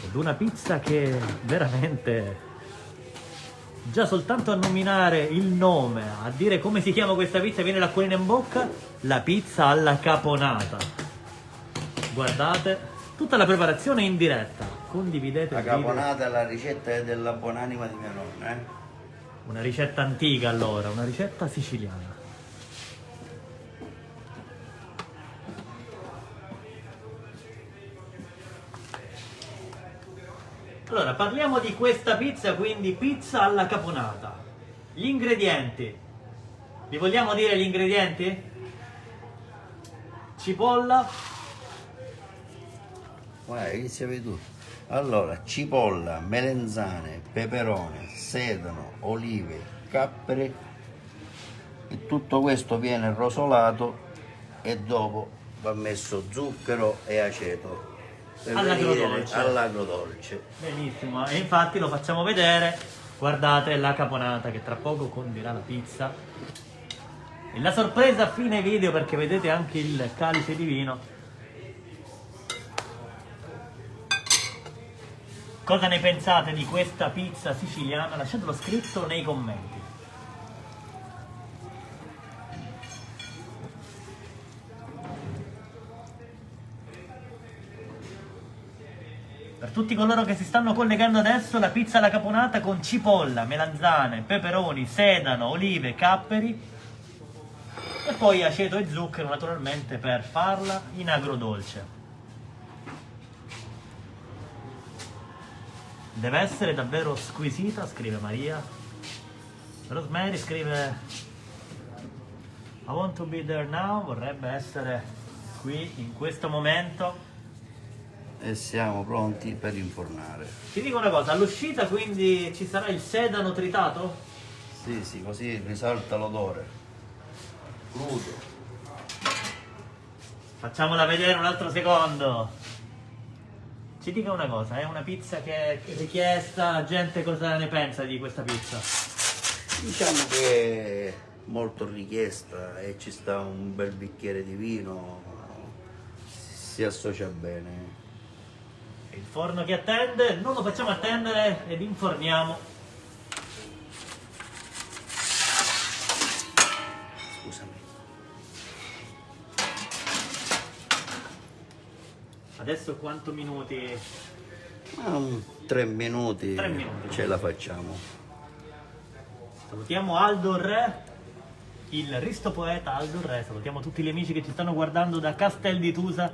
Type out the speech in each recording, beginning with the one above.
ed una pizza che veramente già soltanto a nominare il nome, a dire come si chiama questa pizza viene l'acquolina in bocca, la pizza alla caponata. Guardate, tutta la preparazione in diretta, condividete La il video. caponata è la ricetta della buonanima di mia nonna, Una ricetta antica allora, una ricetta siciliana. Allora, parliamo di questa pizza, quindi pizza alla caponata. Gli ingredienti. Vi vogliamo dire gli ingredienti? Cipolla, Guarda, iniziavi tu. Allora, cipolla, melenzane, peperone, sedano, olive, capperi. E tutto questo viene rosolato e dopo va messo zucchero e aceto per venire all'agrodolce. all'agrodolce. Benissimo, e infatti lo facciamo vedere. Guardate la caponata che tra poco condirà la pizza. E la sorpresa a fine video, perché vedete anche il calice di vino. Cosa ne pensate di questa pizza siciliana? Lasciatelo scritto nei commenti. Per tutti coloro che si stanno collegando adesso, la pizza alla caponata con cipolla, melanzane, peperoni, sedano, olive, capperi e poi aceto e zucchero naturalmente per farla in agrodolce. Deve essere davvero squisita, scrive Maria. Rosemary scrive I want to be there now, vorrebbe essere qui in questo momento. E siamo pronti per infornare. Ti dico una cosa, all'uscita quindi ci sarà il sedano tritato? Sì, così risalta l'odore. Crudo. Facciamola vedere un altro secondo. Ci dica una cosa, è una pizza che è richiesta, la gente cosa ne pensa di questa pizza? Diciamo che è molto richiesta e ci sta un bel bicchiere di vino, si associa bene. Il forno che attende, non lo facciamo attendere ed inforniamo. Scusami. Adesso quanto minuti? 3 minuti, 3 minuti. ce la facciamo. Salutiamo Aldo Re, il ristopoeta Aldo Re, salutiamo tutti gli amici che ci stanno guardando da Castel di Tusa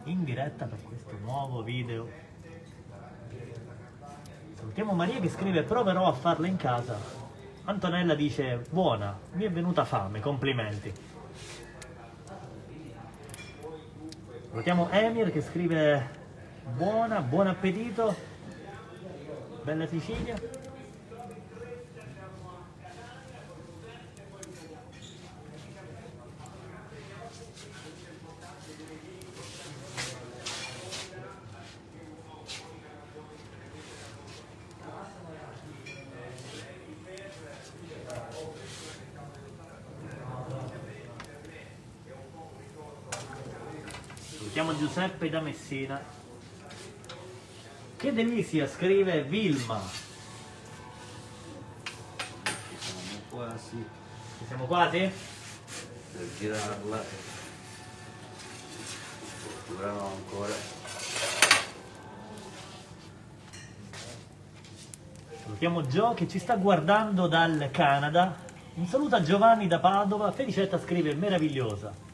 in diretta per questo nuovo video. Salutiamo Maria che scrive proverò a farla in casa. Antonella dice buona, mi è venuta fame, complimenti. Salutiamo Emir che scrive buona, buon appetito, bella Sicilia. Salutiamo Giuseppe da Messina. Che delizia, scrive Vilma. Siamo quasi Ci siamo quasi? per girarla. Durano ancora. Salutiamo Gio che ci sta guardando dal Canada. Un saluto a Giovanni da Padova. Felicetta scrive meravigliosa.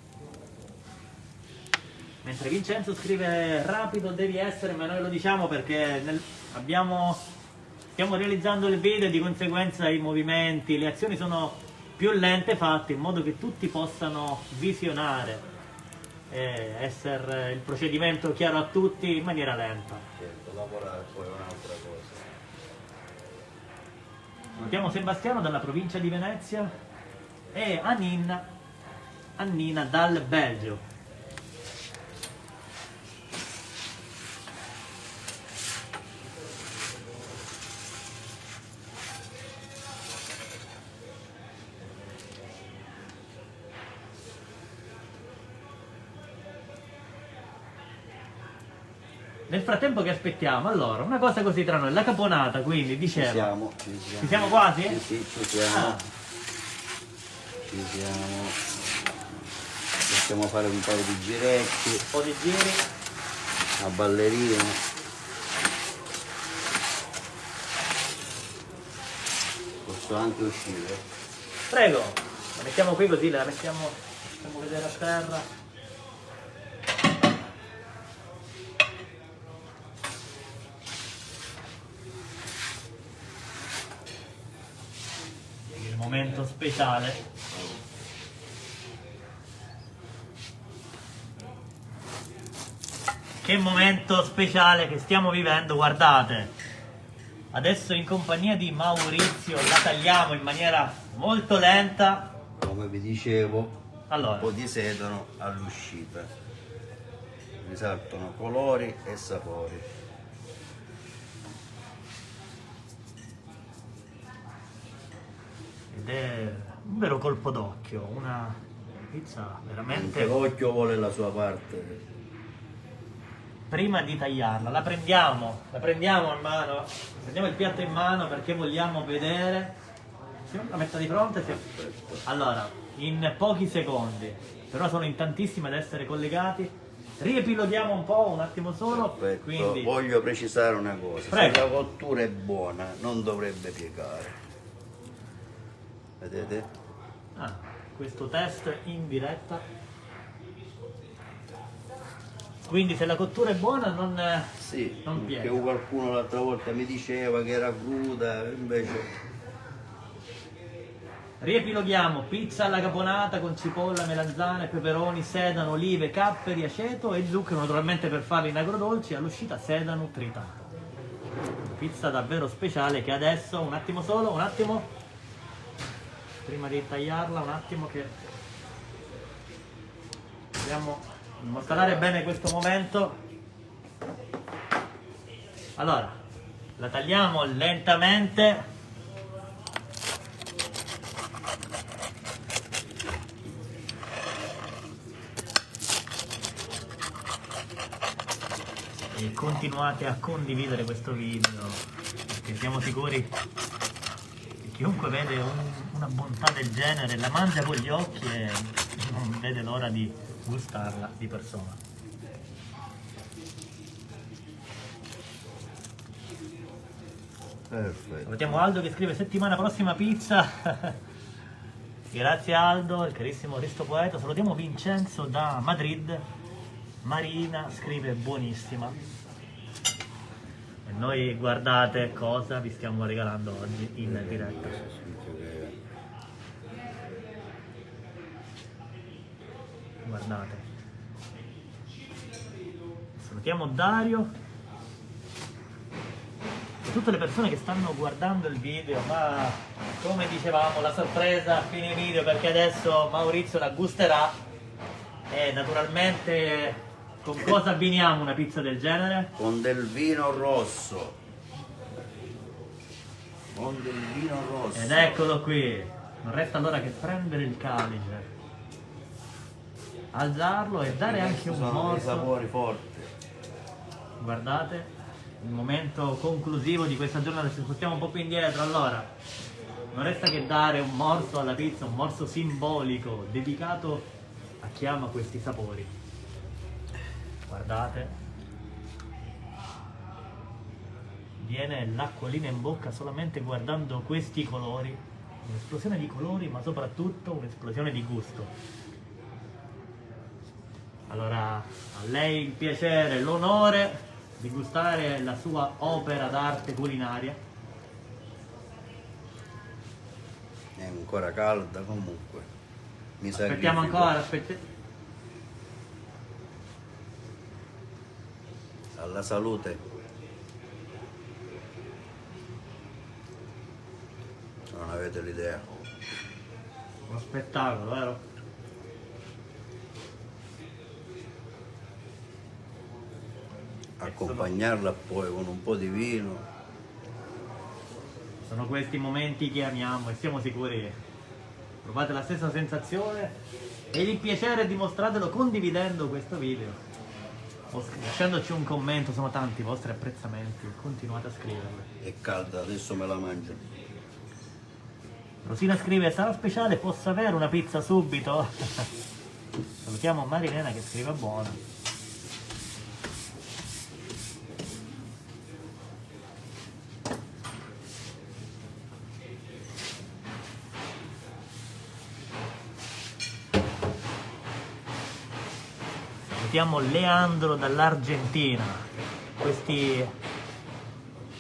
Mentre Vincenzo scrive rapido devi essere, ma noi lo diciamo perché stiamo realizzando il video e di conseguenza i movimenti, le azioni sono più lente fatte in modo che tutti possano visionare e essere il procedimento chiaro a tutti in maniera lenta. Certo, lavorare poi è un'altra cosa. Salutiamo Sebastiano dalla provincia di Venezia e Annina dal Belgio. Nel frattempo che aspettiamo, allora, una cosa così tra noi, la caponata, quindi, dicevo... Ci siamo quasi? Sì, sì, ci siamo. Ah. Ci siamo. Possiamo fare un paio di giretti, Un po' di giri. una ballerina. Posso anche uscire. Prego, la mettiamo qui così, la mettiamo, facciamo vedere a terra. Il momento speciale. Che momento speciale che stiamo vivendo, guardate. Adesso in compagnia di Maurizio la tagliamo in maniera molto lenta. Come vi dicevo, un Allora, po' di sedano all'uscita. Risaltano colori e sapori. ed è un vero colpo d'occhio, una pizza Anche veramente... l'occhio vuole la sua parte. Prima di tagliarla, la prendiamo in mano, prendiamo il piatto in mano perché vogliamo vedere. Sì, la metto di fronte, sì. Allora, in pochi secondi, però sono in tantissimi ad essere collegati. Riepiloghiamo un po', un attimo solo. Perfetto. Quindi, Voglio precisare una cosa, Prego. se la cottura è buona non dovrebbe piegare. Vedete? questo test in diretta. Quindi se la cottura è buona Sì, non perché piega. qualcuno l'altra volta mi diceva che era cruda, invece Riepiloghiamo: pizza alla caponata con cipolla, melanzane, peperoni, sedano, olive, capperi, aceto e zucchero, naturalmente per farli in agrodolci, all'uscita sedano tritato. Pizza davvero speciale che adesso, un attimo solo, un attimo, prima di tagliarla, un attimo che dobbiamo mostrare bene questo momento. Allora, la tagliamo lentamente. E continuate a condividere questo video perché siamo sicuri che chiunque vede una bontà del genere la mangia con gli occhi e non vede l'ora di gustarla di persona. perfetto. Salutiamo Aldo che scrive settimana prossima pizza. Grazie Aldo, il carissimo Risto Poeta. Salutiamo Vincenzo da Madrid. Marina scrive buonissima. E noi guardate cosa vi stiamo regalando oggi in diretta. Guardate. Salutiamo Dario e tutte le persone che stanno guardando il video, ma come dicevamo la sorpresa a fine video perché adesso Maurizio la gusterà e naturalmente con cosa abbiniamo una pizza del genere? Con del vino rosso. Con del vino rosso. Ed eccolo qui, non resta allora che prendere il calice, alzarlo e dare anche un Sono dei morso. sapori forti. Guardate, il momento conclusivo di questa giornata, ci spostiamo un po' più indietro, allora non resta che dare un morso alla pizza, un morso simbolico dedicato a chi ama questi sapori. Guardate, viene l'acquolina in bocca solamente guardando questi colori, un'esplosione di colori ma soprattutto un'esplosione di gusto. Allora, a lei il piacere, l'onore di gustare la sua opera d'arte culinaria. È ancora calda comunque. Mi Aspettiamo sacrifico. ancora, Alla salute. Non avete l'idea. uno spettacolo, vero? Accompagnarla poi con un po' di vino. Sono questi momenti che amiamo e siamo sicuri che provate la stessa sensazione e il piacere dimostratelo condividendo questo video. lasciandoci un commento, sono tanti i vostri apprezzamenti, continuate a scriverli. È calda, adesso me la mangio. Rosina scrive, sarà speciale, posso avere una pizza subito? Salutiamo Marilena che scrive buona. Salutiamo Leandro dall'Argentina. Questi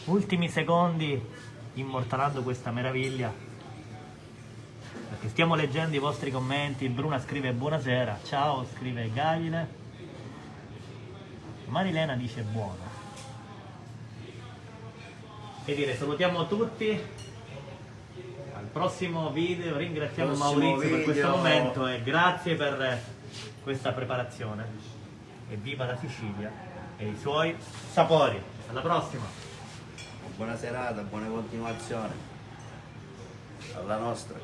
ultimi secondi immortalando questa meraviglia, perché stiamo leggendo i vostri commenti. Il Bruna scrive buonasera, ciao, scrive Gaile. Marilena dice buona. E dire, salutiamo tutti. Al prossimo video, ringraziamo Maurizio per questo momento e grazie per questa preparazione. E viva la Sicilia e i suoi sapori. Alla prossima! Buona serata, buona continuazione. Alla nostra.